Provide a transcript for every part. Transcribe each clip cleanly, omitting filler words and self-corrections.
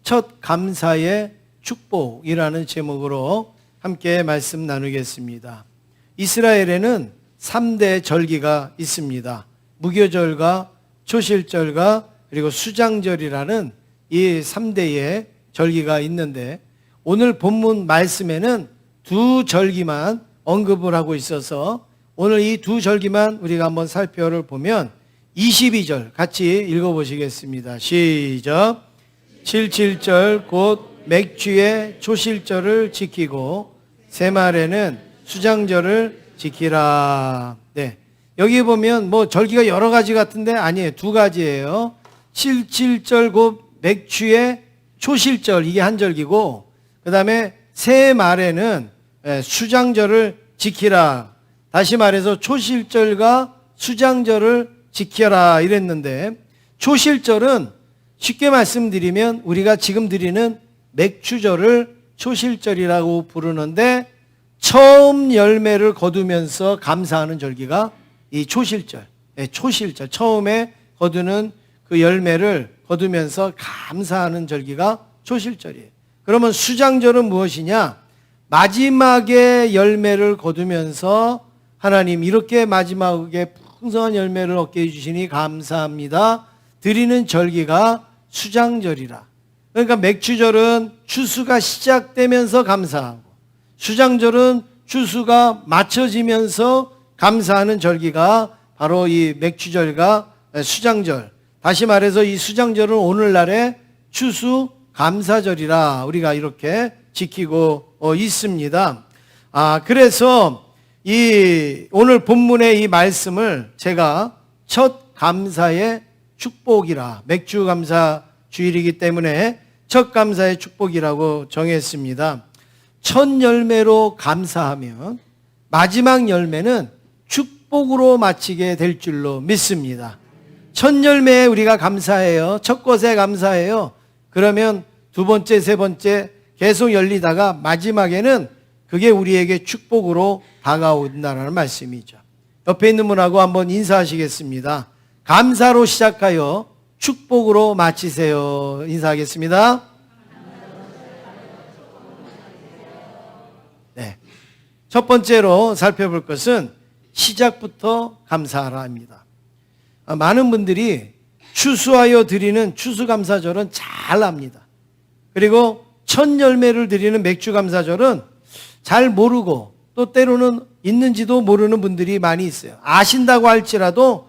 첫 감사의 축복이라는 제목으로 함께 말씀 나누겠습니다. 이스라엘에는 3대 절기가 있습니다. 무교절과 초실절과 그리고 수장절이라는 이 3대의 절기가 있는데, 오늘 본문 말씀에는 두 절기만 언급을 하고 있어서 오늘 이 두 절기만 우리가 한번 살펴보면 22절 같이 읽어보시겠습니다. 시작. 77절 곧 맥주의 초실절을 지키고 새말에는 수장절을 지키라. 네, 여기 보면 뭐 절기가 여러 가지 같은데 아니에요. 두 가지예요. 77절 곧 맥주의 초실절, 이게 한 절기고, 그 다음에 새말에는 수장절을 지키라. 다시 말해서 초실절과 수장절을 지켜라 이랬는데, 초실절은 쉽게 말씀드리면 우리가 지금 드리는 맥주절을 초실절이라고 부르는데, 처음 열매를 거두면서 감사하는 절기가 이 초실절. 초실절, 처음에 거두는 그 열매를 거두면서 감사하는 절기가 초실절이에요. 그러면 수장절은 무엇이냐? 마지막에 열매를 거두면서 하나님 이렇게 마지막에 풍성한 열매를 얻게 해주시니 감사합니다 드리는 절기가 수장절이라. 그러니까 맥주절은 추수가 시작되면서 감사하고, 수장절은 추수가 맞춰지면서 감사하는 절기가 바로 이 맥주절과 수장절. 다시 말해서 이 수장절은 오늘날의 추수 감사절이라 우리가 이렇게 지키고 있습니다. 그래서 이 오늘 본문의 이 말씀을 제가 첫 감사의 축복이라, 맥주 감사 주일이기 때문에 첫 감사의 축복이라고 정했습니다. 첫 열매로 감사하면 마지막 열매는 축복으로 마치게 될 줄로 믿습니다. 첫 열매에 우리가 감사해요. 첫 것에 감사해요. 그러면 두 번째, 세 번째 계속 열리다가 마지막에는 그게 우리에게 축복으로 다가온다는 말씀이죠. 옆에 있는 분하고 한번 인사하시겠습니다. 감사로 시작하여 축복으로 마치세요. 인사하겠습니다. 네. 첫 번째로 살펴볼 것은 시작부터 감사하라입니다. 많은 분들이 추수하여 드리는 추수감사절은 잘 압니다. 그리고 첫 열매를 드리는 맥주감사절은 잘 모르고, 또 때로는 있는지도 모르는 분들이 많이 있어요. 아신다고 할지라도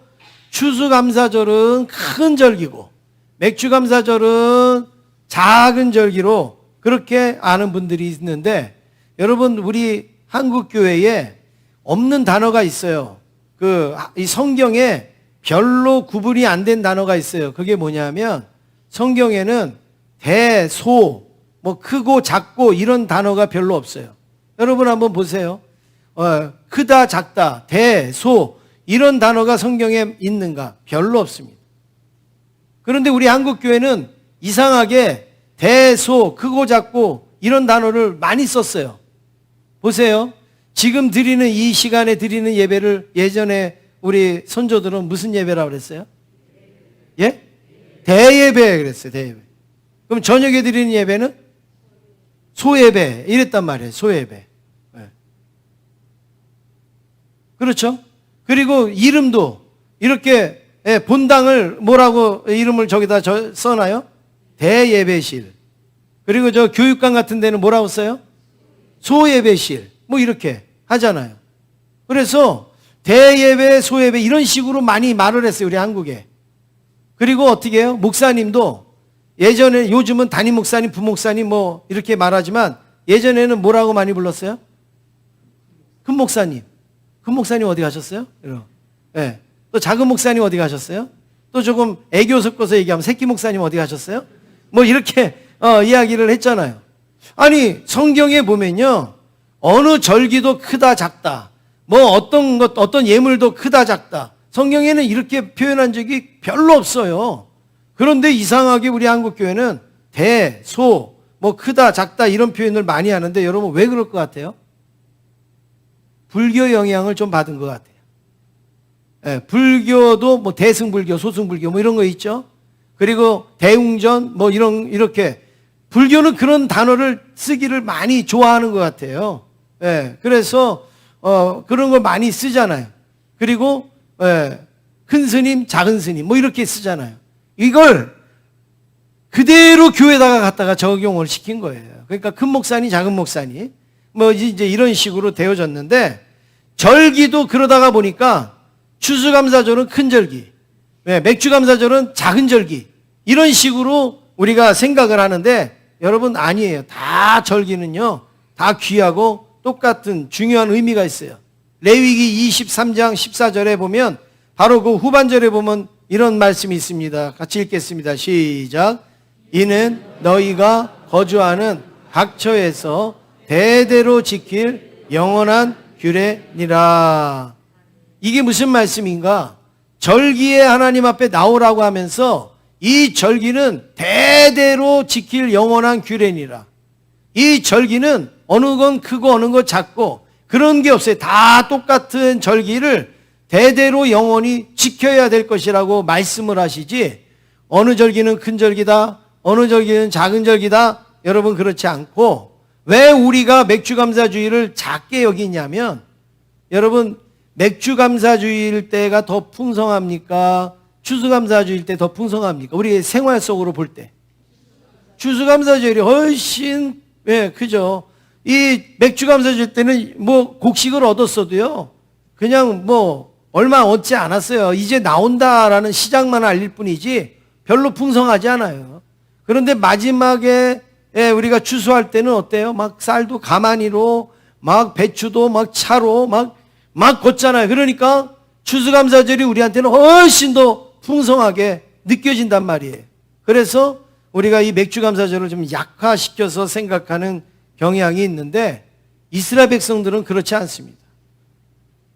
추수감사절은 큰 절기고 맥주감사절은 작은 절기로 그렇게 아는 분들이 있는데, 여러분 우리 한국교회에 없는 단어가 있어요. 이 성경에 별로 구분이 안 된 단어가 있어요. 그게 뭐냐면 성경에는 대, 소, 뭐 크고 작고 이런 단어가 별로 없어요. 여러분 한번 보세요. 크다, 작다, 대, 소 이런 단어가 성경에 있는가? 별로 없습니다. 그런데 우리 한국교회는 이상하게 대, 소, 크고 작고 이런 단어를 많이 썼어요. 보세요. 지금 드리는 이 시간에 드리는 예배를 예전에 우리 선조들은 무슨 예배라고 그랬어요? 예? 대예배 그랬어요. 대예배. 그럼 저녁에 드리는 예배는 소예배 이랬단 말이에요. 소예배. 네. 그렇죠? 그리고 이름도 이렇게 본당을 뭐라고 이름을 저기다 써놔요? 대예배실. 그리고 저 교육관 같은 데는 뭐라고 써요? 소예배실. 뭐 이렇게 하잖아요. 그래서 대예배, 소예배 이런 식으로 많이 말을 했어요. 우리 한국에. 그리고 어떻게 해요? 목사님도 예전에, 요즘은 담임 목사님, 부목사님 뭐 이렇게 말하지만 예전에는 뭐라고 많이 불렀어요? 큰 목사님. 큰 목사님 어디 가셨어요? 네. 또 작은 목사님 어디 가셨어요? 또 조금 애교 섞어서 얘기하면 새끼 목사님 어디 가셨어요? 뭐 이렇게 이야기를 했잖아요. 아니 성경에 보면요, 어느 절기도 크다 작다, 뭐 어떤 예물도 크다 작다, 성경에는 이렇게 표현한 적이 별로 없어요. 그런데 이상하게 우리 한국교회는 대, 소, 뭐 크다 작다 이런 표현을 많이 하는데, 여러분 왜 그럴 것 같아요? 불교 영향을 좀 받은 것 같아요. 예, 불교도 뭐 대승불교, 소승불교 뭐 이런 거 있죠. 그리고 대웅전 뭐 이렇게 불교는 그런 단어를 쓰기를 많이 좋아하는 것 같아요. 예, 그래서 그런 걸 많이 쓰잖아요. 그리고 큰 스님, 작은 스님 뭐 이렇게 쓰잖아요. 이걸 그대로 교회에다가 갖다가 적용을 시킨 거예요. 그러니까 큰 목사니 작은 목사니 뭐 이제 이런 식으로 되어졌는데, 절기도 그러다가 보니까 추수감사절은 큰 절기, 맥주감사절은 작은 절기, 이런 식으로 우리가 생각을 하는데, 여러분 아니에요. 다 절기는요 다 귀하고 똑같은 중요한 의미가 있어요. 레위기 23장 14절에 보면 바로 그 후반절에 보면 이런 말씀이 있습니다. 같이 읽겠습니다. 시작. 이는 너희가 거주하는 각처에서 대대로 지킬 영원한 규례니라. 이게 무슨 말씀인가? 절기에 하나님 앞에 나오라고 하면서 이 절기는 대대로 지킬 영원한 규례니라. 이 절기는 어느 건 크고 어느 건 작고 그런 게 없어요. 다 똑같은 절기를 대대로 영원히 지켜야 될 것이라고 말씀을 하시지, 어느 절기는 큰 절기다, 어느 절기는 작은 절기다, 여러분 그렇지 않고, 왜 우리가 맥주감사주의를 작게 여기냐면, 여러분 맥주감사주의일 때가 더 풍성합니까? 추수감사주의일 때 더 풍성합니까? 우리 생활 속으로 볼 때 추수감사주일이 훨씬 그죠. 이 맥주감사주일 때는 뭐 곡식을 얻었어도요 그냥 뭐 얼마 얻지 않았어요. 이제 나온다라는 시장만 알릴 뿐이지 별로 풍성하지 않아요. 그런데 마지막에 우리가 추수할 때는 어때요? 막 쌀도 가마니로, 막 배추도 막 차로 막 걷잖아요. 그러니까 추수감사절이 우리한테는 훨씬 더 풍성하게 느껴진단 말이에요. 그래서 우리가 이 맥주감사절을 좀 약화시켜서 생각하는 경향이 있는데, 이스라엘 백성들은 그렇지 않습니다.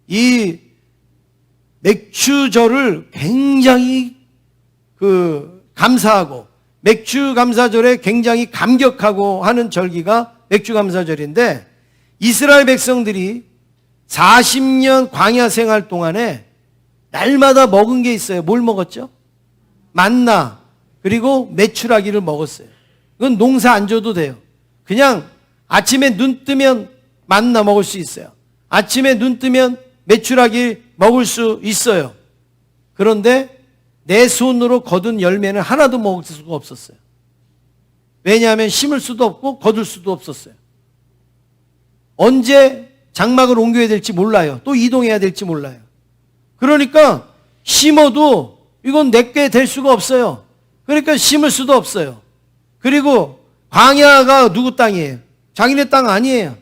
이 맥주절을 굉장히 감사하고 맥주감사절에 굉장히 감격하고 하는 절기가 맥주감사절인데, 이스라엘 백성들이 40년 광야 생활 동안에 날마다 먹은 게 있어요. 뭘 먹었죠? 만나, 그리고 메추라기를 먹었어요. 그건 농사 안 줘도 돼요. 그냥 아침에 눈 뜨면 만나 먹을 수 있어요. 아침에 눈 뜨면 메추라기 먹을 수 있어요. 그런데 내 손으로 거둔 열매는 하나도 먹을 수가 없었어요. 왜냐하면 심을 수도 없고 거둘 수도 없었어요. 언제 장막을 옮겨야 될지 몰라요. 또 이동해야 될지 몰라요. 그러니까 심어도 이건 내게 될 수가 없어요. 그러니까 심을 수도 없어요. 그리고 광야가 누구 땅이에요? 자기네 땅 아니에요.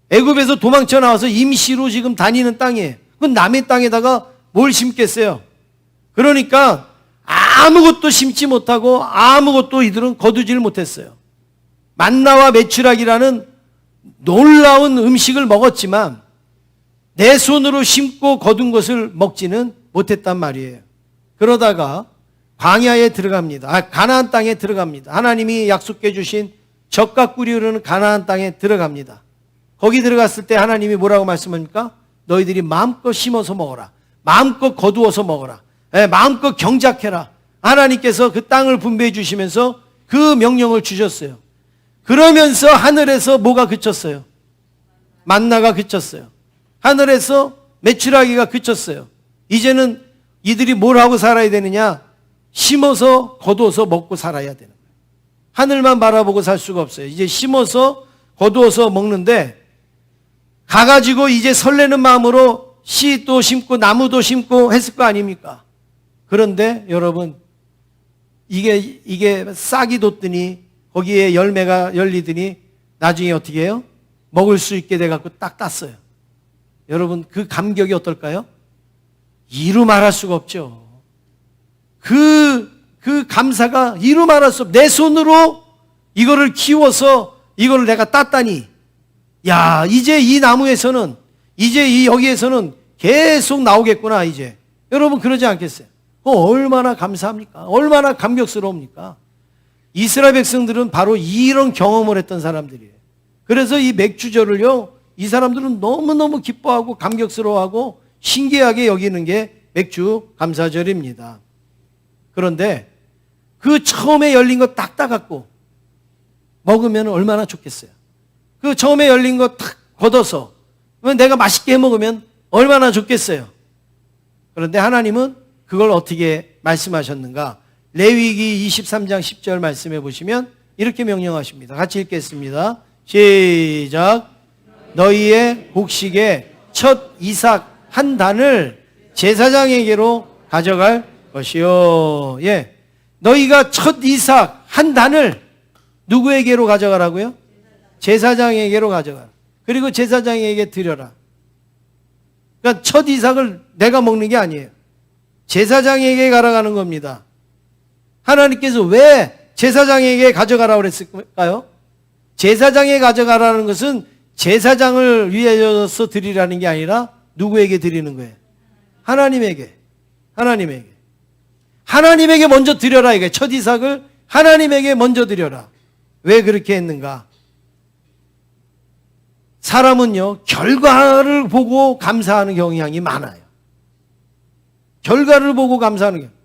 애굽에서 도망쳐 나와서 임시로 지금 다니는 땅이에요. 그건 남의 땅에다가 뭘 심겠어요? 그러니까 아무것도 심지 못하고 아무것도 이들은 거두지를 못했어요. 만나와 메추라기라는 놀라운 음식을 먹었지만 내 손으로 심고 거둔 것을 먹지는 못했단 말이에요. 그러다가 광야에 들어갑니다. 가나안 땅에 들어갑니다. 하나님이 약속해 주신 젖과 꿀이 흐르는 가나안 땅에 들어갑니다. 거기 들어갔을 때 하나님이 뭐라고 말씀합니까? 너희들이 마음껏 심어서 먹어라. 마음껏 거두어서 먹어라. 마음껏 경작해라. 하나님께서 그 땅을 분배해 주시면서 그 명령을 주셨어요. 그러면서 하늘에서 뭐가 그쳤어요? 만나가 그쳤어요. 하늘에서 메추라기가 그쳤어요. 이제는 이들이 뭘 하고 살아야 되느냐? 심어서 거두어서 먹고 살아야 되는 거예요. 하늘만 바라보고 살 수가 없어요. 이제 심어서 거두어서 먹는데, 가가지고 이제 설레는 마음으로 씨도 심고 나무도 심고 했을 거 아닙니까? 그런데 여러분, 이게 싹이 돋더니 거기에 열매가 열리더니 나중에 어떻게 해요? 먹을 수 있게 돼갖고 딱 땄어요. 여러분, 그 감격이 어떨까요? 이루 말할 수가 없죠. 그 감사가 이루 말할 수 없어요. 내 손으로 이거를 키워서 이거를 내가 땄다니, 야, 이제 이 나무에서는, 이제 여기에서는 계속 나오겠구나, 이제. 여러분, 그러지 않겠어요? 얼마나 감사합니까? 얼마나 감격스러웁니까? 이스라엘 백성들은 바로 이런 경험을 했던 사람들이에요. 그래서 이 맥주절을요, 이 사람들은 너무너무 기뻐하고 감격스러워하고 신기하게 여기는 게 맥주 감사절입니다. 그런데 그 처음에 열린 거 딱 따갖고 먹으면 얼마나 좋겠어요. 그 처음에 열린 거 탁 걷어서 내가 맛있게 해 먹으면 얼마나 좋겠어요. 그런데 하나님은 그걸 어떻게 말씀하셨는가? 레위기 23장 10절 말씀해 보시면 이렇게 명령하십니다. 같이 읽겠습니다. 시작. 너희의 곡식의 첫 이삭 한 단을 제사장에게로 가져갈 것이요. 예. 너희가 첫 이삭 한 단을 누구에게로 가져가라고요? 제사장에게로 가져가라. 그리고 제사장에게 드려라. 그러니까 첫 이삭을 내가 먹는 게 아니에요. 제사장에게 가져가는 겁니다. 하나님께서 왜 제사장에게 가져가라고 그랬을까요? 제사장에 가져가라는 것은 제사장을 위해서 드리라는 게 아니라 누구에게 드리는 거예요? 하나님에게. 하나님에게. 하나님에게 먼저 드려라. 이게 첫 이삭을 하나님에게 먼저 드려라. 왜 그렇게 했는가? 사람은요, 결과를 보고 감사하는 경향이 많아요. 결과를 보고 감사하는 경향.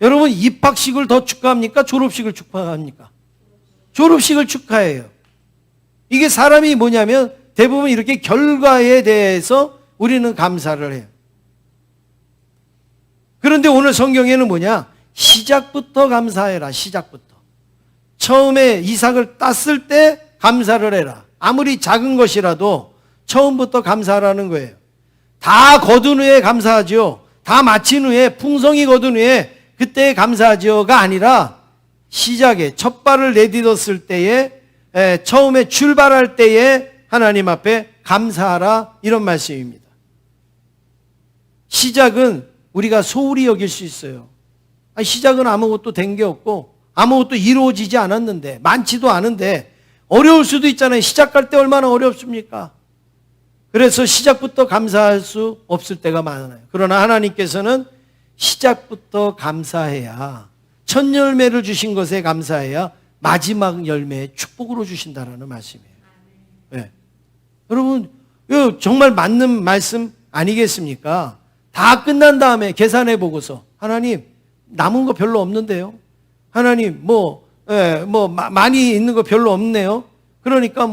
여러분, 입학식을 더 축하합니까? 졸업식을 축하합니까? 졸업식을 축하해요. 이게 사람이 뭐냐면 대부분 이렇게 결과에 대해서 우리는 감사를 해요. 그런데 오늘 성경에는 뭐냐? 시작부터 감사해라. 시작부터. 처음에 이삭을 땄을 때 감사를 해라. 아무리 작은 것이라도 처음부터 감사하라는 거예요. 다 거둔 후에 감사하지요. 다 마친 후에 풍성히 거둔 후에 그때 감사하지요가 아니라 시작에 첫 발을 내딛었을 때에 처음에 출발할 때에 하나님 앞에 감사하라 이런 말씀입니다. 시작은 우리가 소홀히 여길 수 있어요. 시작은 아무것도 된 게 없고 아무것도 이루어지지 않았는데 많지도 않은데 어려울 수도 있잖아요. 시작할 때 얼마나 어렵습니까? 그래서 시작부터 감사할 수 없을 때가 많아요. 그러나 하나님께서는 시작부터 감사해야 첫 열매를 주신 것에 감사해야 마지막 열매의 축복으로 주신다라는 말씀이에요. 네. 여러분, 이거 정말 맞는 말씀 아니겠습니까? 다 끝난 다음에 계산해 보고서 하나님 남은 거 별로 없는데요. 하나님 많이 있는 거 별로 없네요. 그러니까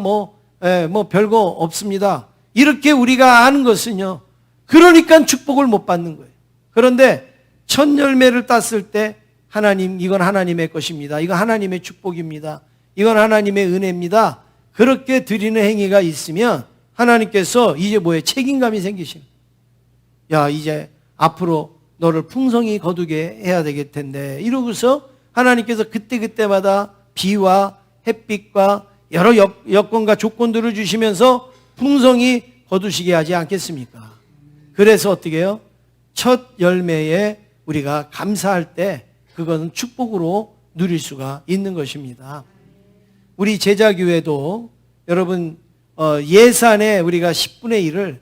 별거 없습니다. 이렇게 우리가 하는 것은요. 그러니까 축복을 못 받는 거예요. 그런데 첫 열매를 땄을 때 하나님, 이건 하나님의 것입니다. 이건 하나님의 축복입니다. 이건 하나님의 은혜입니다. 그렇게 드리는 행위가 있으면 하나님께서 이제 책임감이 생기십니다. 야, 이제 앞으로 너를 풍성히 거두게 해야 되겠 텐데 이러고서 하나님께서 그때그때마다 비와 햇빛과 여러 여건과 조건들을 주시면서 풍성히 거두시게 하지 않겠습니까? 그래서 어떻게 해요? 첫 열매에 우리가 감사할 때 그것은 축복으로 누릴 수가 있는 것입니다. 우리 제자교회도 여러분 예산에 우리가 10분의 1을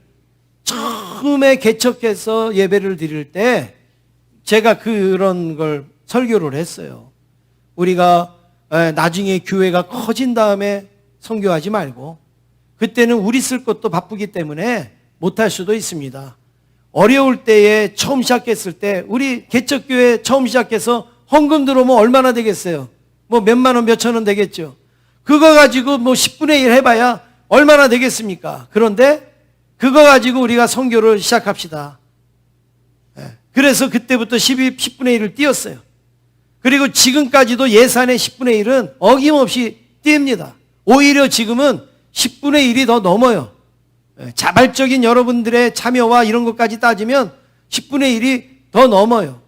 처음에 개척해서 예배를 드릴 때 제가 그런 걸 설교를 했어요. 우리가 나중에 교회가 커진 다음에 선교하지 말고 그때는 우리 쓸 것도 바쁘기 때문에 못할 수도 있습니다. 어려울 때에 처음 시작했을 때 우리 개척교회 처음 시작해서 헌금 들어오면 얼마나 되겠어요? 몇만 원, 몇천 원 되겠죠. 그거 가지고 10분의 1 해봐야 얼마나 되겠습니까? 그런데 그거 가지고 우리가 선교를 시작합시다. 그래서 그때부터 10분의 1을 띄웠어요. 그리고 지금까지도 예산의 10분의 1은 어김없이 띄웁니다. 오히려 지금은 10분의 1이 더 넘어요. 자발적인 여러분들의 참여와 이런 것까지 따지면 10분의 1이 더 넘어요.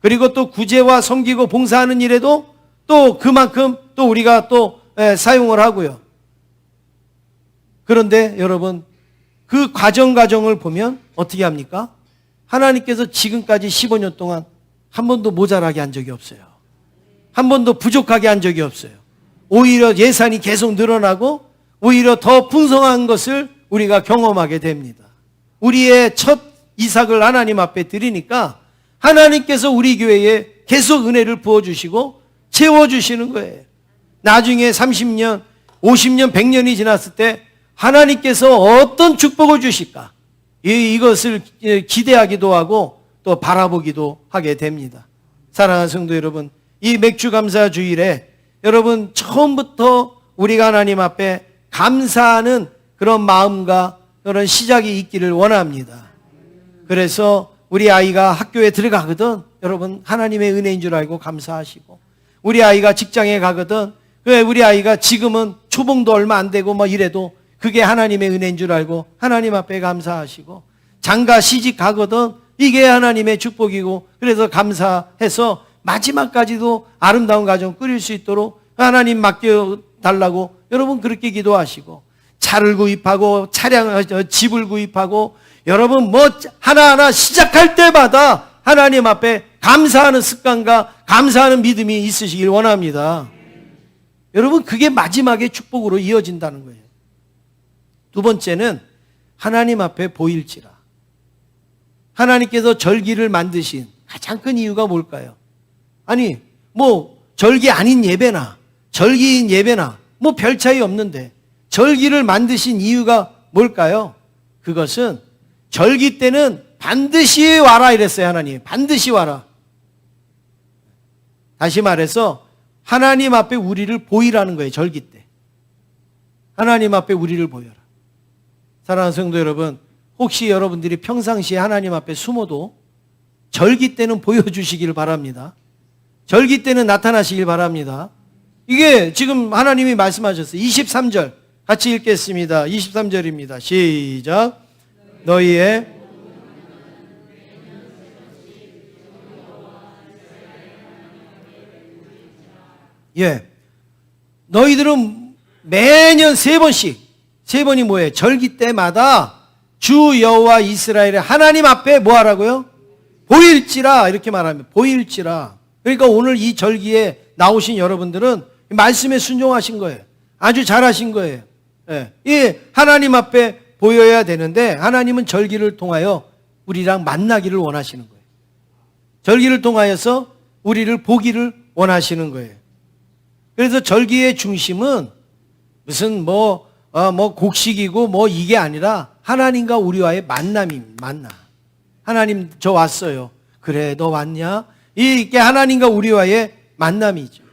그리고 또 구제와 섬기고 봉사하는 일에도 또 그만큼 또 우리가 또 사용을 하고요. 그런데 여러분 그 과정을 보면 어떻게 합니까? 하나님께서 지금까지 15년 동안 한 번도 모자라게 한 적이 없어요. 한 번도 부족하게 한 적이 없어요. 오히려 예산이 계속 늘어나고 오히려 더 풍성한 것을 우리가 경험하게 됩니다. 우리의 첫 이삭을 하나님 앞에 드리니까 하나님께서 우리 교회에 계속 은혜를 부어주시고 채워주시는 거예요. 나중에 30년, 50년, 100년이 지났을 때 하나님께서 어떤 축복을 주실까? 이것을 기대하기도 하고 또 바라보기도 하게 됩니다. 사랑하는 성도 여러분, 이 맥주감사 주일에 여러분 처음부터 우리가 하나님 앞에 감사하는 그런 마음과 그런 시작이 있기를 원합니다. 그래서 우리 아이가 학교에 들어가거든 여러분 하나님의 은혜인 줄 알고 감사하시고, 우리 아이가 직장에 가거든 우리 아이가 지금은 초봉도 얼마 안 되고 뭐 이래도 그게 하나님의 은혜인 줄 알고 하나님 앞에 감사하시고, 장가 시집 가거든 이게 하나님의 축복이고 그래서 감사해서 마지막까지도 아름다운 가정 꾸릴 수 있도록 하나님 맡겨달라고 여러분 그렇게 기도하시고, 차를 구입하고 집을 구입하고 여러분 뭐 하나하나 시작할 때마다 하나님 앞에 감사하는 습관과 감사하는 믿음이 있으시길 원합니다. 여러분 그게 마지막에 축복으로 이어진다는 거예요. 두 번째는 하나님 앞에 보일지라. 하나님께서 절기를 만드신 가장 큰 이유가 뭘까요? 아니 뭐 절기 아닌 예배나 절기인 예배나 뭐 별 차이 없는데 절기를 만드신 이유가 뭘까요? 그것은 절기 때는 반드시 와라 이랬어요. 하나님 반드시 와라. 다시 말해서 하나님 앞에 우리를 보이라는 거예요. 절기 때 하나님 앞에 우리를 보여라. 사랑하는 성도 여러분, 혹시 여러분들이 평상시에 하나님 앞에 숨어도 절기 때는 보여주시길 바랍니다. 절기 때는 나타나시길 바랍니다. 이게 지금 하나님이 말씀하셨어요. 23절 같이 읽겠습니다. 23절입니다. 시작. 너희의 너희들은 매년 세 번이 뭐예요? 절기 때마다 주 여호와 이스라엘의 하나님 앞에 뭐 하라고요? 보일지라 이렇게 말합니다. 보일지라. 그러니까 오늘 이 절기에 나오신 여러분들은 말씀에 순종하신 거예요. 아주 잘하신 거예요. 이 하나님 앞에 보여야 되는데 하나님은 절기를 통하여 우리랑 만나기를 원하시는 거예요. 절기를 통하여서 우리를 보기를 원하시는 거예요. 그래서 절기의 중심은 무슨 곡식이고 뭐 이게 아니라 하나님과 우리와의 만나. 하나님 저 왔어요. 그래 너 왔냐? 이게 하나님과 우리와의 만남이죠.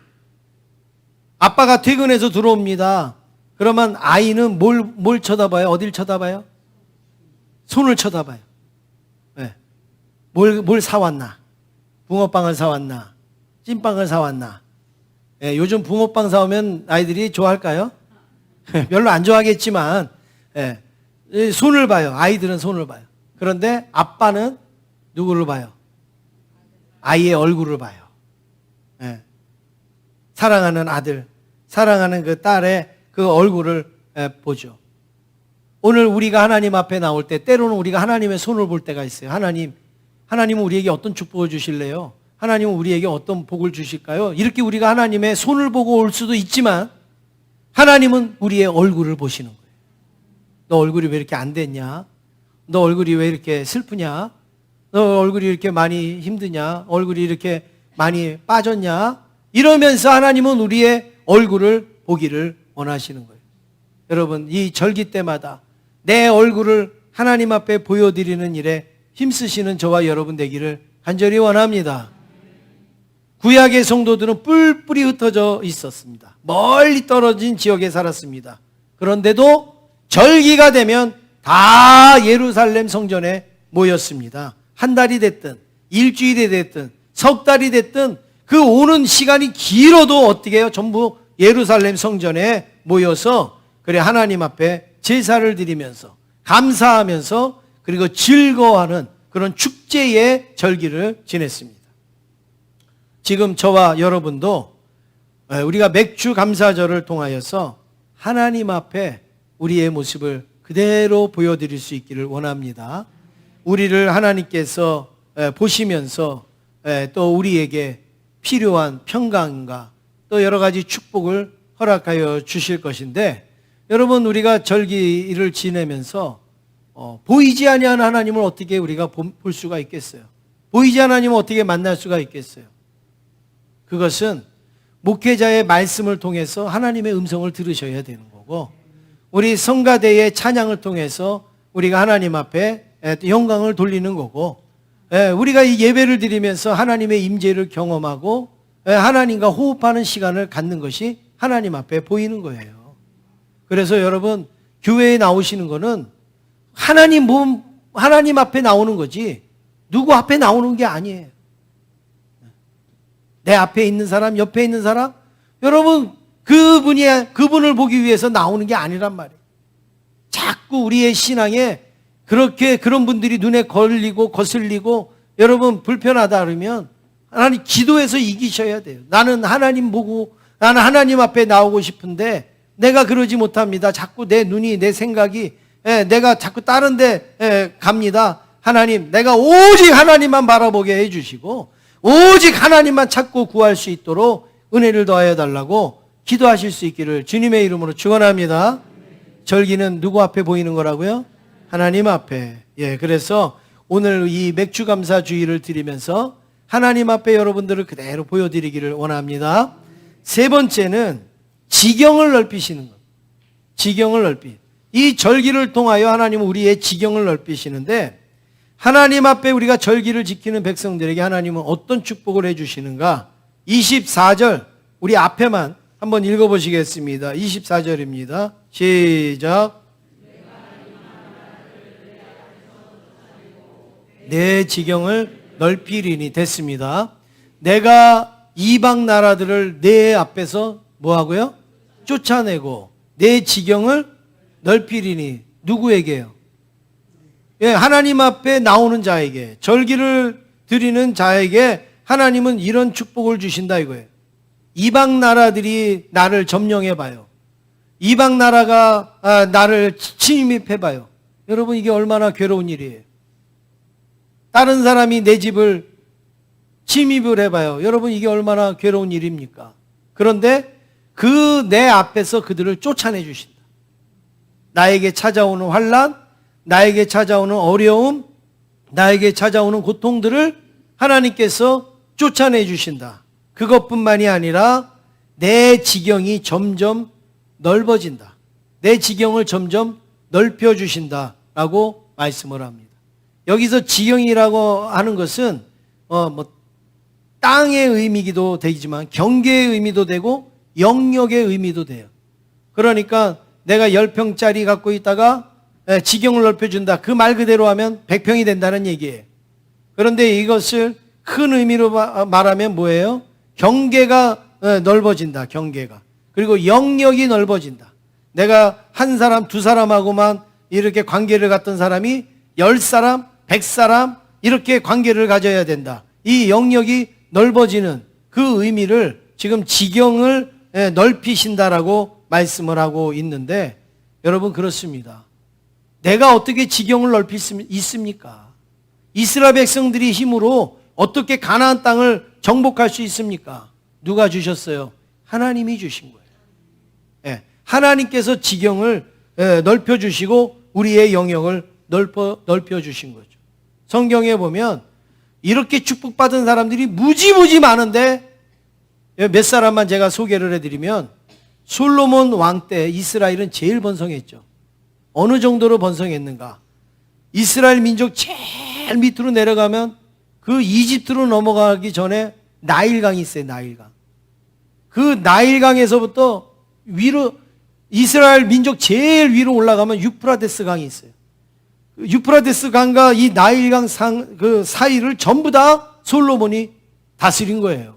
아빠가 퇴근해서 들어옵니다. 그러면 아이는 뭘 쳐다봐요? 어딜 쳐다봐요? 손을 쳐다봐요. 네. 뭘 사왔나? 붕어빵을 사왔나? 찐빵을 사왔나? 네, 요즘 붕어빵 사오면 아이들이 좋아할까요? 별로 안 좋아하겠지만 네, 손을 봐요. 아이들은 손을 봐요. 그런데 아빠는 누구를 봐요? 아이의 얼굴을 봐요. 네. 사랑하는 아들, 사랑하는 그 딸의 그 얼굴을 보죠. 오늘 우리가 하나님 앞에 나올 때 때로는 우리가 하나님의 손을 볼 때가 있어요. 하나님은 우리에게 어떤 축복을 주실래요? 하나님은 우리에게 어떤 복을 주실까요? 이렇게 우리가 하나님의 손을 보고 올 수도 있지만 하나님은 우리의 얼굴을 보시는 거예요. 너 얼굴이 왜 이렇게 안 됐냐? 너 얼굴이 왜 이렇게 슬프냐? 너 얼굴이 이렇게 많이 힘드냐? 얼굴이 이렇게 많이 빠졌냐? 이러면서 하나님은 우리의 얼굴을 보기를 원하시는 거예요. 여러분 이 절기 때마다 내 얼굴을 하나님 앞에 보여드리는 일에 힘쓰시는 저와 여러분 되기를 간절히 원합니다. 구약의 성도들은 뿔뿔이 흩어져 있었습니다. 멀리 떨어진 지역에 살았습니다. 그런데도 절기가 되면 다 예루살렘 성전에 모였습니다. 한 달이 됐든 일주일이 됐든 석 달이 됐든 그 오는 시간이 길어도 어떻게 해요? 전부 예루살렘 성전에 모여서 그래 하나님 앞에 제사를 드리면서 감사하면서 그리고 즐거워하는 그런 축제의 절기를 지냈습니다. 지금 저와 여러분도 우리가 맥주 감사절을 통하여서 하나님 앞에 우리의 모습을 그대로 보여드릴 수 있기를 원합니다. 우리를 하나님께서 보시면서 또 우리에게 필요한 평강과 또 여러 가지 축복을 허락하여 주실 것인데, 여러분 우리가 절기를 지내면서 보이지 아니하는 하나님을 어떻게 우리가 볼 수가 있겠어요? 보이지 않는 하나님을 어떻게 만날 수가 있겠어요? 그것은 목회자의 말씀을 통해서 하나님의 음성을 들으셔야 되는 거고, 우리 성가대의 찬양을 통해서 우리가 하나님 앞에 영광을 돌리는 거고, 우리가 이 예배를 드리면서 하나님의 임재를 경험하고 하나님과 호흡하는 시간을 갖는 것이 하나님 앞에 보이는 거예요. 그래서 여러분 교회에 나오시는 거는 하나님 앞에 나오는 거지 누구 앞에 나오는 게 아니에요. 내 앞에 있는 사람, 옆에 있는 사람, 여러분 그분을 보기 위해서 나오는 게 아니란 말이에요. 자꾸 우리의 신앙에 그런 분들이 눈에 걸리고 거슬리고 여러분 불편하다 그러면 하나님 기도해서 이기셔야 돼요. 나는 하나님 보고 나는 하나님 앞에 나오고 싶은데 내가 그러지 못합니다. 자꾸 내 눈이 내 생각이 내가 자꾸 다른 데 갑니다. 하나님 내가 오직 하나님만 바라보게 해주시고 오직 하나님만 찾고 구할 수 있도록 은혜를 더하여 달라고 기도하실 수 있기를 주님의 이름으로 축원합니다. 절기는 누구 앞에 보이는 거라고요? 하나님 앞에. 그래서 오늘 이 맥주감사 주의를 드리면서 하나님 앞에 여러분들을 그대로 보여드리기를 원합니다. 세 번째는 지경을 넓히시는 것. 지경을 넓히. 이 절기를 통하여 하나님은 우리의 지경을 넓히시는데 하나님 앞에 우리가 절기를 지키는 백성들에게 하나님은 어떤 축복을 해주시는가? 24절 우리 앞에만 한번 읽어보시겠습니다. 24절입니다. 시작. 내 지경을 넓히리니 됐습니다. 내가 이방 나라들을 내 앞에서 뭐하고요? 쫓아내고 내 지경을 넓히리니 누구에게요? 하나님 앞에 나오는 자에게 절기를 드리는 자에게 하나님은 이런 축복을 주신다 이거예요. 이방 나라들이 나를 점령해 봐요. 이방 나라가 나를 침입해 봐요. 여러분 이게 얼마나 괴로운 일이에요. 다른 사람이 내 집을 침입을 해봐요. 여러분 이게 얼마나 괴로운 일입니까? 그런데 내 앞에서 그들을 쫓아내 주신다. 나에게 찾아오는 환난, 나에게 찾아오는 어려움, 나에게 찾아오는 고통들을 하나님께서 쫓아내 주신다. 그것뿐만이 아니라 내 지경이 점점 넓어진다. 내 지경을 점점 넓혀주신다라고 말씀을 합니다. 여기서 지경이라고 하는 것은 땅의 의미기도 되지만 경계의 의미도 되고 영역의 의미도 돼요. 그러니까 내가 10평짜리 갖고 있다가 지경을 넓혀준다. 그 말 그대로 하면 100평이 된다는 얘기예요. 그런데 이것을 큰 의미로 말하면 뭐예요? 경계가 넓어진다. 경계가. 그리고 영역이 넓어진다. 내가 한 사람, 두 사람하고만 이렇게 관계를 갖던 사람이 10사람, 100사람 이렇게 관계를 가져야 된다. 이 영역이 넓어지는 그 의미를 지금 지경을 넓히신다라고 말씀을 하고 있는데 여러분 그렇습니다. 내가 어떻게 지경을 넓힐 수 있습니까? 이스라엘 백성들이 힘으로 어떻게 가나안 땅을 정복할 수 있습니까? 누가 주셨어요? 하나님이 주신 거예요. 하나님께서 지경을 넓혀주시고 우리의 영역을 넓혀주신 거죠. 성경에 보면 이렇게 축복받은 사람들이 무지무지 많은데 몇 사람만 제가 소개를 해드리면 솔로몬 왕 때 이스라엘은 제일 번성했죠. 어느 정도로 번성했는가? 이스라엘 민족 제일 밑으로 내려가면 그 이집트로 넘어가기 전에 나일강이 있어요. 나일강. 그 나일강에서부터 위로 이스라엘 민족 제일 위로 올라가면 유프라데스 강이 있어요. 유프라데스 강과 이 나일강 그 사이를 전부 다 솔로몬이 다스린 거예요.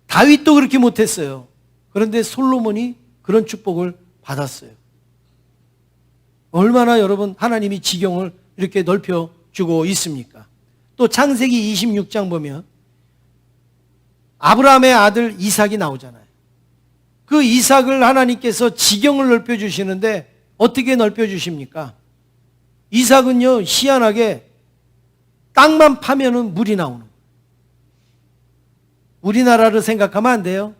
다윗도 그렇게 못했어요. 그런데 솔로몬이 그런 축복을 받았어요. 얼마나 여러분 하나님이 지경을 이렇게 넓혀주고 있습니까? 또 창세기 26장 보면 아브라함의 아들 이삭이 나오잖아요. 그 이삭을 하나님께서 지경을 넓혀주시는데 어떻게 넓혀주십니까? 이삭은요 희한하게 땅만 파면은 물이 나오는 거예요. 우리나라를 생각하면 안 돼요.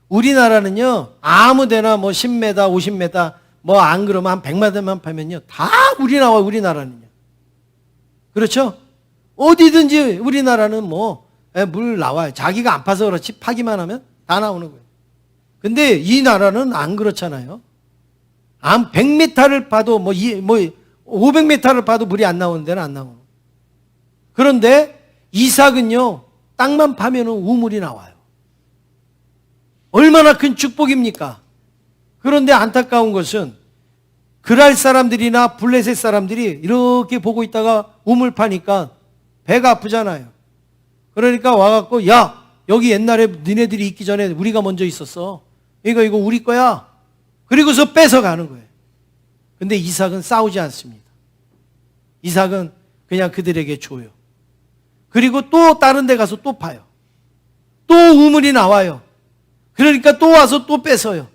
우리나라는요 아무데나 뭐 10m, 50m 뭐 안 그러면 한 100m만 파면요 다 물이 나와요. 우리나라는요. 그렇죠? 어디든지 우리나라는 뭐 물 나와요. 자기가 안 파서 그렇지 파기만 하면 다 나오는 거예요. 근데 이 나라는 안 그렇잖아요. 한 100m를 파도 뭐 500m를 파도 물이 안 나오는 데는 안 나오는 거예요. 그런데 이삭은요 땅만 파면은 우물이 나와요. 얼마나 큰 축복입니까? 그런데 안타까운 것은 그랄 사람들이나 블레셋 사람들이 이렇게 보고 있다가 우물 파니까 배가 아프잖아요. 그러니까 와갖고 야, 여기 옛날에 니네들이 있기 전에 우리가 먼저 있었어. 이거 우리 거야. 그리고서 뺏어가는 거예요. 근데 이삭은 싸우지 않습니다. 이삭은 그냥 그들에게 줘요. 그리고 또 다른 데 가서 또 파요. 또 우물이 나와요. 그러니까 또 와서 또 뺏어요.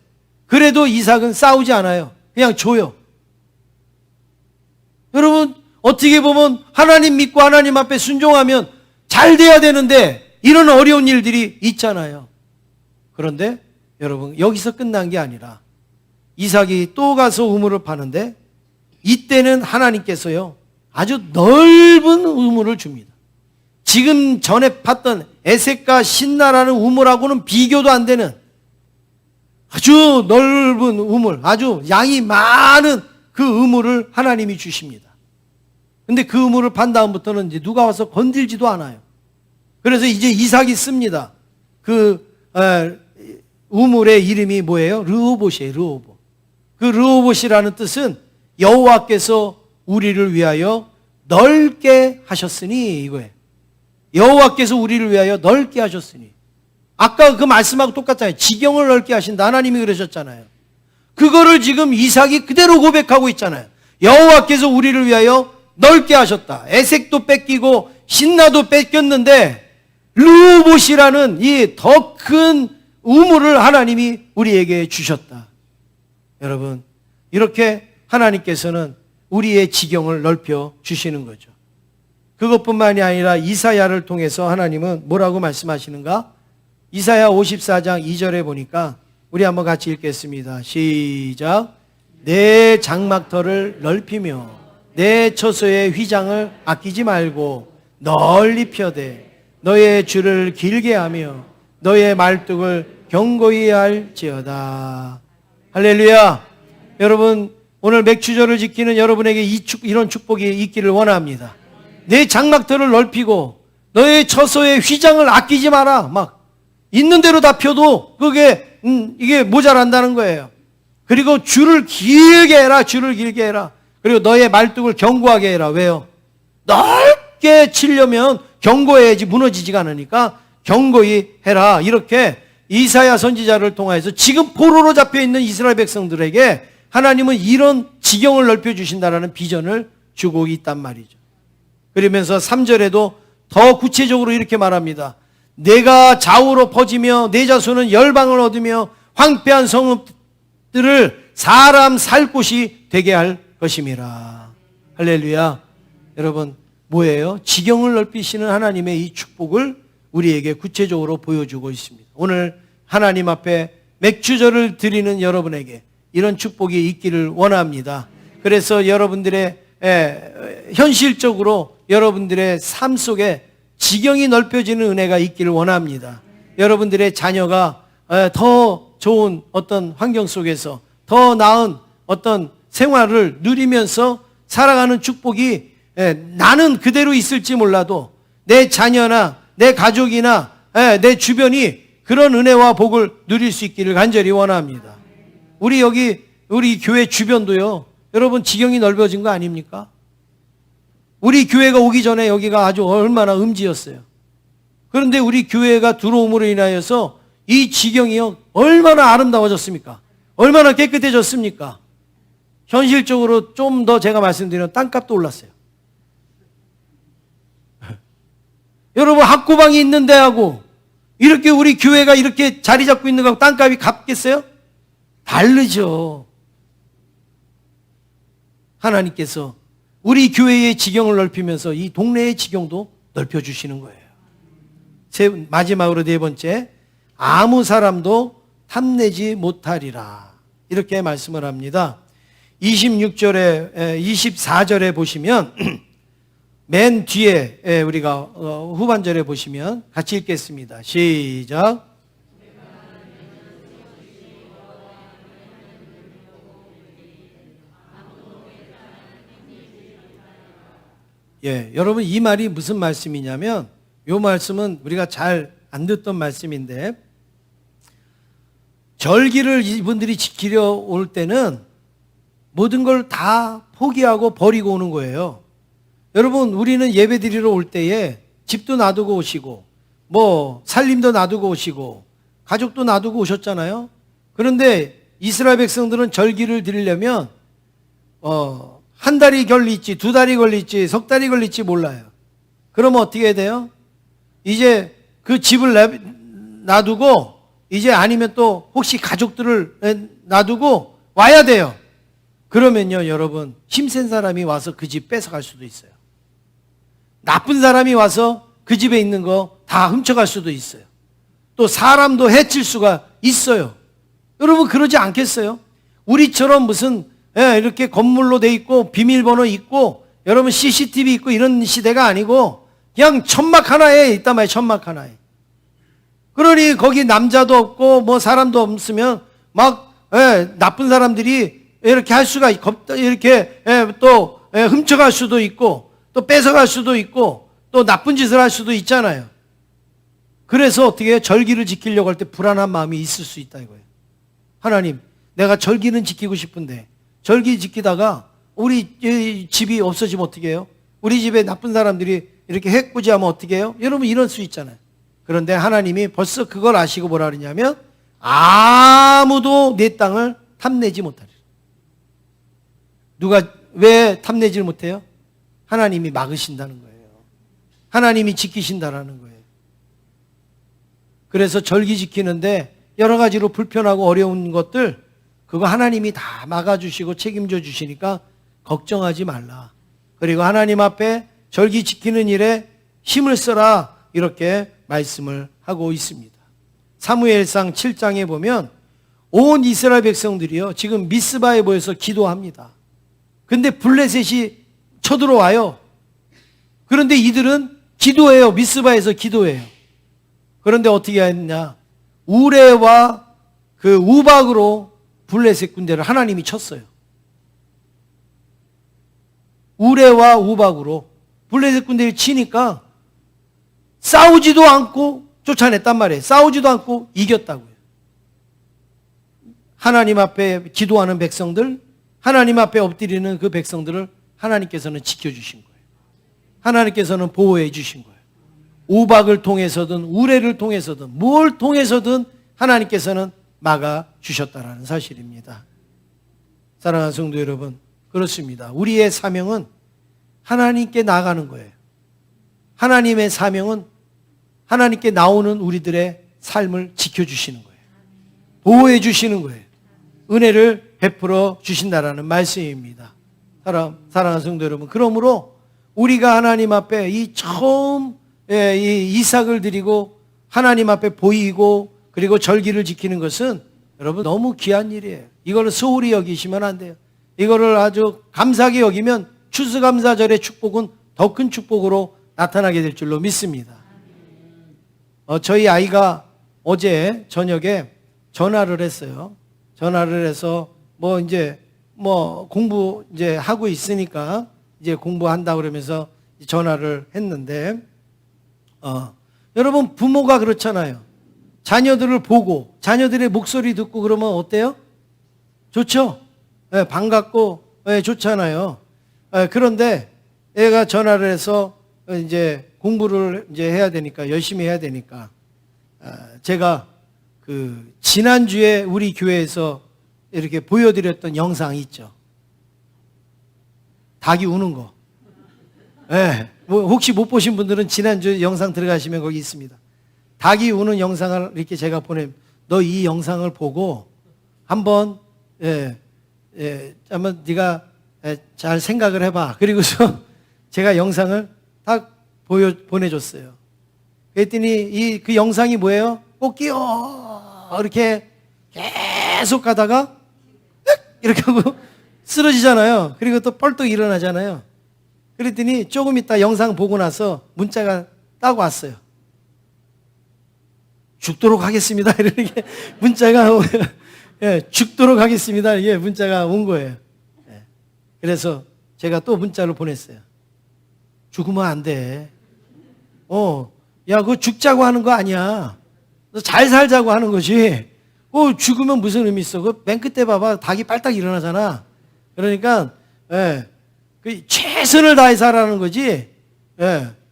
그래도 이삭은 싸우지 않아요. 그냥 줘요. 여러분, 어떻게 보면 하나님 믿고 하나님 앞에 순종하면 잘 돼야 되는데 이런 어려운 일들이 있잖아요. 그런데 여러분, 여기서 끝난 게 아니라 이삭이 또 가서 우물을 파는데 이때는 하나님께서요, 아주 넓은 우물을 줍니다. 지금 전에 팠던 에색과 신나라는 우물하고는 비교도 안 되는 아주 넓은 우물, 아주 양이 많은 그 우물을 하나님이 주십니다. 근데 그 우물을 판 다음부터는 이제 누가 와서 건들지도 않아요. 그래서 이제 이삭이 씁니다. 그 우물의 이름이 뭐예요? 르호봇이에요. 르호봇. 그 르호봇이라는 뜻은 여호와께서 우리를 위하여 넓게 하셨으니 이거예요. 여호와께서 우리를 위하여 넓게 하셨으니. 아까 그 말씀하고 똑같잖아요. 지경을 넓게 하신다. 하나님이 그러셨잖아요. 그거를 지금 이삭이 그대로 고백하고 있잖아요. 여호와께서 우리를 위하여 넓게 하셨다. 에색도 뺏기고 신나도 뺏겼는데 르호봇이라는 이 더 큰 우물을 하나님이 우리에게 주셨다. 여러분, 이렇게 하나님께서는 우리의 지경을 넓혀 주시는 거죠. 그것뿐만이 아니라 이사야를 통해서 하나님은 뭐라고 말씀하시는가? 이사야 54장 2절에 보니까 우리 한번 같이 읽겠습니다. 시작. 내 장막터를 넓히며 내 처소의 휘장을 아끼지 말고 널리 펴되 너의 줄을 길게 하며 너의 말뚝을 견고히 할지어다. 할렐루야. 여러분, 오늘 맥주절을 지키는 여러분에게 이런 축복이 있기를 원합니다. 내 장막터를 넓히고 너의 처소의 휘장을 아끼지 마라. 막 있는 대로 다 펴도 그게 이게 모자란다는 거예요. 그리고 줄을 길게 해라. 줄을 길게 해라. 그리고 너의 말뚝을 견고하게 해라. 왜요? 넓게 치려면 견고해야지 무너지지가 않으니까 견고히 해라. 이렇게 이사야 선지자를 통해서 지금 포로로 잡혀있는 이스라엘 백성들에게 하나님은 이런 지경을 넓혀주신다는 비전을 주고 있단 말이죠. 그러면서 3절에도 더 구체적으로 이렇게 말합니다. 내가 좌우로 퍼지며 내 자손은 열방을 얻으며 황폐한 성읍들을 사람 살 곳이 되게 할 것임이라. 할렐루야. 여러분, 뭐예요? 지경을 넓히시는 하나님의 이 축복을 우리에게 구체적으로 보여주고 있습니다. 오늘 하나님 앞에 맥주절을 드리는 여러분에게 이런 축복이 있기를 원합니다. 그래서 여러분들의 현실적으로 여러분들의 삶 속에 지경이 넓혀지는 은혜가 있기를 원합니다. 여러분들의 자녀가 더 좋은 어떤 환경 속에서 더 나은 어떤 생활을 누리면서 살아가는 축복이 나는 그대로 있을지 몰라도 내 자녀나 내 가족이나 내 주변이 그런 은혜와 복을 누릴 수 있기를 간절히 원합니다. 우리 교회 주변도요, 여러분 지경이 넓어진 거 아닙니까? 우리 교회가 오기 전에 여기가 아주 얼마나 음지였어요. 그런데 우리 교회가 들어옴으로 인하여서 이 지경이요, 얼마나 아름다워졌습니까? 얼마나 깨끗해졌습니까? 현실적으로 좀 더 제가 말씀드리면 땅값도 올랐어요. 여러분, 학구방이 있는 데하고 이렇게 우리 교회가 이렇게 자리 잡고 있는 거하고 땅값이 같겠어요? 다르죠. 하나님께서 우리 교회의 지경을 넓히면서 이 동네의 지경도 넓혀주시는 거예요. 마지막으로 네 번째, 아무 사람도 탐내지 못하리라. 이렇게 말씀을 합니다. 24절에 보시면 맨 뒤에 우리가 후반절에 보시면 같이 읽겠습니다. 시작. 여러분, 이 말이 무슨 말씀이냐면 이 말씀은 우리가 잘 안 듣던 말씀인데, 절기를 이분들이 지키려 올 때는 모든 걸 다 포기하고 버리고 오는 거예요. 여러분, 우리는 예배 드리러 올 때에 집도 놔두고 오시고, 뭐 살림도 놔두고 오시고, 가족도 놔두고 오셨잖아요. 그런데 이스라엘 백성들은 절기를 드리려면 한 달이 걸릴지, 두 달이 걸릴지, 석 달이 걸릴지 몰라요. 그러면 어떻게 해야 돼요? 이제 그 집을 놔두고, 이제 아니면 또 혹시 가족들을 놔두고 와야 돼요. 그러면요, 여러분, 힘센 사람이 와서 그 집 뺏어갈 수도 있어요. 나쁜 사람이 와서 그 집에 있는 거 다 훔쳐갈 수도 있어요. 또 사람도 해칠 수가 있어요. 여러분, 그러지 않겠어요? 우리처럼 무슨 이렇게 건물로 돼 있고 비밀번호 있고 여러분 CCTV 있고 이런 시대가 아니고 그냥 천막 하나에 있단 말이에요. 천막 하나에. 그러니 거기 남자도 없고 뭐 사람도 없으면 막 나쁜 사람들이 이렇게 할 수가 있고, 이렇게 또 훔쳐갈 수도 있고 또 뺏어갈 수도 있고 또 나쁜 짓을 할 수도 있잖아요. 그래서 어떻게 해요? 절기를 지키려고 할 때 불안한 마음이 있을 수 있다 이거예요. 하나님, 내가 절기는 지키고 싶은데 절기 지키다가 우리 집이 없어지면 어떻게 해요? 우리 집에 나쁜 사람들이 이렇게 해코지하면 어떻게 해요? 여러분, 이럴 수 있잖아요. 그런데 하나님이 벌써 그걸 아시고 뭐라 그러냐면 아무도 내 땅을 탐내지 못하리라. 누가 왜 탐내지를 못해요? 하나님이 막으신다는 거예요. 하나님이 지키신다라는 거예요. 그래서 절기 지키는데 여러 가지로 불편하고 어려운 것들, 그거 하나님이 다 막아주시고 책임져 주시니까 걱정하지 말라. 그리고 하나님 앞에 절기 지키는 일에 힘을 써라, 이렇게 말씀을 하고 있습니다. 사무엘상 7장에 보면 온 이스라엘 백성들이요, 지금 미스바에 모여서 기도합니다. 근데 블레셋이 쳐들어와요. 그런데 이들은 기도해요. 미스바에서 기도해요. 그런데 어떻게 했냐? 우레와 그 우박으로 블레셋 군대를 하나님이 쳤어요. 우레와 우박으로 블레셋 군대를 치니까 싸우지도 않고 쫓아냈단 말이에요. 싸우지도 않고 이겼다고요. 하나님 앞에 기도하는 백성들, 하나님 앞에 엎드리는 그 백성들을 하나님께서는 지켜주신 거예요. 하나님께서는 보호해 주신 거예요. 우박을 통해서든 우레를 통해서든 뭘 통해서든 하나님께서는 막아주셨다라는 사실입니다. 사랑하는 성도 여러분, 그렇습니다. 우리의 사명은 하나님께 나아가는 거예요. 하나님의 사명은 하나님께 나오는 우리들의 삶을 지켜주시는 거예요. 보호해 주시는 거예요. 은혜를 베풀어 주신다라는 말씀입니다. 사랑하는 성도 여러분, 그러므로 우리가 하나님 앞에 이 처음 이 이삭을 드리고 하나님 앞에 보이고 그리고 절기를 지키는 것은 여러분 너무 귀한 일이에요. 이거를 소홀히 여기시면 안 돼요. 이거를 아주 감사하게 여기면 추수감사절의 축복은 더 큰 축복으로 나타나게 될 줄로 믿습니다. 저희 아이가 어제 저녁에 전화를 했어요. 전화를 해서 이제 공부 이제 하고 있으니까 이제 공부한다 그러면서 전화를 했는데, 여러분 부모가 그렇잖아요. 자녀들을 보고 자녀들의 목소리 듣고 그러면 어때요? 좋죠? 네, 반갑고 좋잖아요. 그런데 애가 전화를 해서 이제 공부를 이제 해야 되니까, 열심히 해야 되니까, 제가 그 지난주에 우리 교회에서 이렇게 보여드렸던 영상이 있죠. 닭이 우는 거. 네, 혹시 못 보신 분들은 지난주 영상 들어가시면 거기 있습니다. 닭이 우는 영상을 이렇게 제가 너 이 영상을 보고 한번 한번 네가 잘 생각을 해봐. 그리고서 제가 영상을 딱 보내줬어요. 그랬더니 그 영상이 뭐예요? 꽃기요 이렇게 계속 가다가 이렇게 하고 쓰러지잖아요. 그리고 또 뻘떡 일어나잖아요. 그랬더니 조금 있다 영상 보고 나서 문자가 딱 왔어요. 죽도록 하겠습니다. 이렇게 문자가 죽도록 하겠습니다. 이게 문자가 온 거예요. 그래서 제가 또 문자를 보냈어요. 죽으면 안 돼. 야, 그거 죽자고 하는 거 아니야. 너 잘 살자고 하는 거지. 죽으면 무슨 의미 있어? 그 맨 끝에 봐봐. 닭이 빨딱 일어나잖아. 그러니까, 그 최선을 다해 살라는 거지,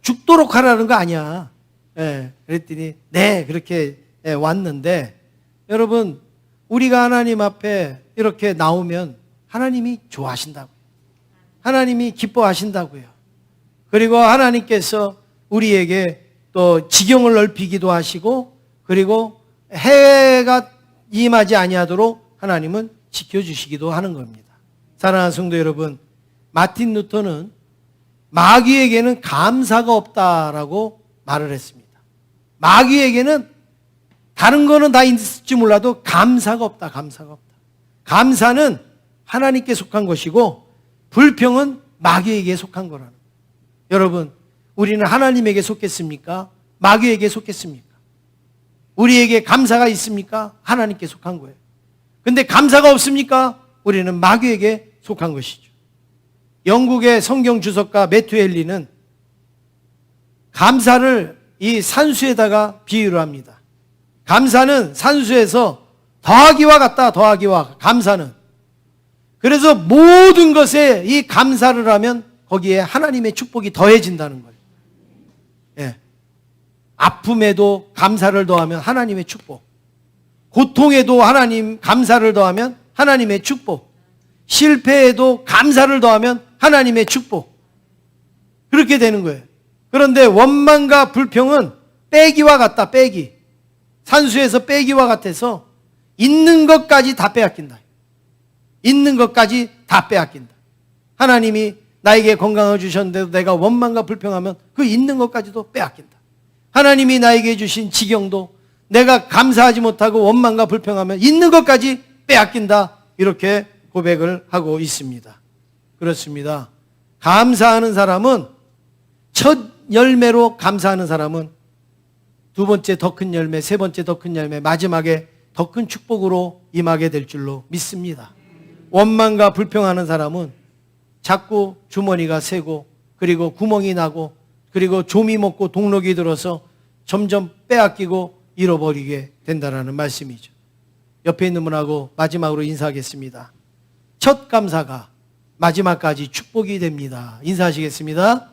죽도록 하라는 거 아니야. 그랬더니, 네, 그렇게 왔는데, 여러분, 우리가 하나님 앞에 이렇게 나오면 하나님이 좋아하신다고요. 하나님이 기뻐하신다고요. 그리고 하나님께서 우리에게 또 지경을 넓히기도 하시고, 그리고 해가 임하지 아니하도록 하나님은 지켜주시기도 하는 겁니다. 사랑하는 성도 여러분, 마틴 루터는 마귀에게는 감사가 없다라고 말을 했습니다. 마귀에게는 다른 거는 다 있을지 몰라도 감사가 없다. 감사가 없다. 감사는 하나님께 속한 것이고 불평은 마귀에게 속한 거라는 거예요. 여러분, 우리는 하나님에게 속겠습니까? 마귀에게 속겠습니까? 우리에게 감사가 있습니까? 하나님께 속한 거예요. 근데 감사가 없습니까? 우리는 마귀에게 속한 것이죠. 영국의 성경 주석가 매튜 헨리는 감사를 이 산수에다가 비유를 합니다. 감사는 산수에서 더하기와 같다. 더하기와 감사는. 그래서 모든 것에 이 감사를 하면 거기에 하나님의 축복이 더해진다는 거예요. 아픔에도 감사를 더하면 하나님의 축복. 고통에도 하나님 감사를 더하면 하나님의 축복. 실패에도 감사를 더하면 하나님의 축복. 그렇게 되는 거예요. 그런데 원망과 불평은 빼기와 같다. 빼기. 산수에서 빼기와 같아서 있는 것까지 다 빼앗긴다. 있는 것까지 다 빼앗긴다. 하나님이 나에게 건강을 주셨는데도 내가 원망과 불평하면 그 있는 것까지도 빼앗긴다. 하나님이 나에게 주신 지경도 내가 감사하지 못하고 원망과 불평하면 있는 것까지 빼앗긴다. 이렇게 고백을 하고 있습니다. 그렇습니다. 감사하는 사람은, 첫 열매로 감사하는 사람은 두 번째 더 큰 열매, 세 번째 더 큰 열매, 마지막에 더 큰 축복으로 임하게 될 줄로 믿습니다. 원망과 불평하는 사람은 자꾸 주머니가 새고, 그리고 구멍이 나고, 그리고 좀이 먹고 동록이 들어서 점점 빼앗기고 잃어버리게 된다는 말씀이죠. 옆에 있는 분하고 마지막으로 인사하겠습니다. 첫 감사가 마지막까지 축복이 됩니다. 인사하시겠습니다.